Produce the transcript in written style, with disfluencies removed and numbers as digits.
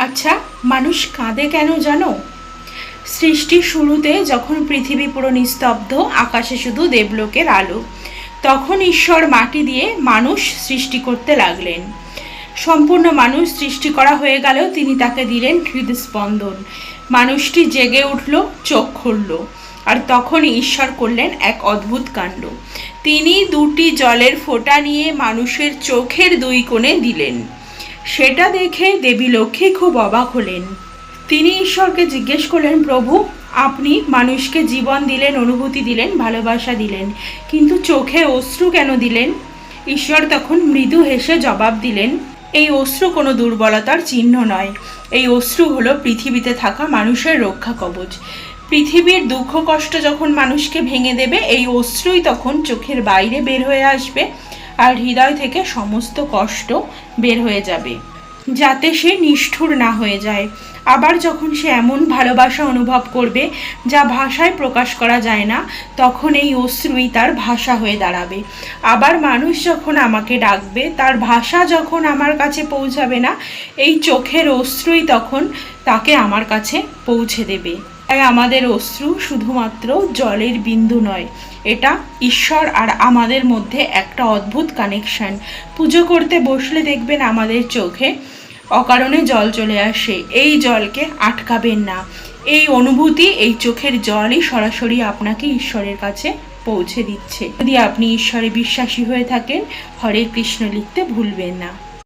আচ্ছা, মানুষ কাঁদে কেন জানো? সৃষ্টির শুরুতে যখন পৃথিবী পুরো নিস্তব্ধ, আকাশে শুধু দেবলোকের আলো, তখন ঈশ্বর মাটি দিয়ে মানুষ সৃষ্টি করতে লাগলেন। সম্পূর্ণ মানুষ সৃষ্টি করা হয়ে গেলেও তিনি তাকে দিলেন হৃদস্পন্দন। মানুষটি জেগে উঠল, চোখ খুলল, আর তখনই ঈশ্বর করলেন এক অদ্ভুত কাণ্ড। তিনি দুটি জলের ফোঁটা নিয়ে মানুষের চোখের দুই কোণে দিলেন। সেটা দেখে দেবী লক্ষ্মী খুব অবাক হলেন। তিনি ঈশ্বরকে জিজ্ঞেস করলেন, প্রভু, আপনি মানুষকে জীবন দিলেন, অনুভূতি দিলেন, ভালোবাসা দিলেন, কিন্তু চোখে অশ্রু কেন দিলেন? ঈশ্বর তখন মৃদু হেসে জবাব দিলেন, এই অশ্রু কোনো দুর্বলতার চিহ্ন নয়। এই অশ্রু হলো পৃথিবীতে থাকা মানুষের রক্ষা কবচ। পৃথিবীর দুঃখ কষ্ট যখন মানুষকে ভেঙে দেবে, এই অশ্রুই তখন চোখের বাইরে বের হয়ে আসবে, আর হৃদয় থেকে সমস্ত কষ্ট বের হয়ে যাবে, যাতে সে নিষ্ঠুর না হয়ে যায়। আবার যখন সে এমন ভালোবাসা অনুভব করবে যা ভাষায় প্রকাশ করা যায় না, তখন এই অশ্রুই তার ভাষা হয়ে দাঁড়াবে। আবার মানুষ যখন আমাকে ডাকবে, তার ভাষা যখন আমার কাছে পৌঁছাবে না, এই চোখের অশ্রুই তখন তাকে আমার কাছে পৌঁছে দেবে। তাই আমাদের অশ্রু শুধুমাত্র জলের বিন্দু নয়, এটা ঈশ্বর আর আমাদের মধ্যে একটা অদ্ভুত কানেকশন। পুজো করতে বসলে দেখবেন আমাদের চোখে অকারণে জল চলে আসে। এই জলকে আটকাবেন না। এই অনুভূতি, এই চোখের জলই সরাসরি আপনাকে ঈশ্বরের কাছে পৌঁছে দিচ্ছে। যদি আপনি ঈশ্বরে বিশ্বাসী হয়ে থাকেন, হরে কৃষ্ণ লিখতে ভুলবেন না।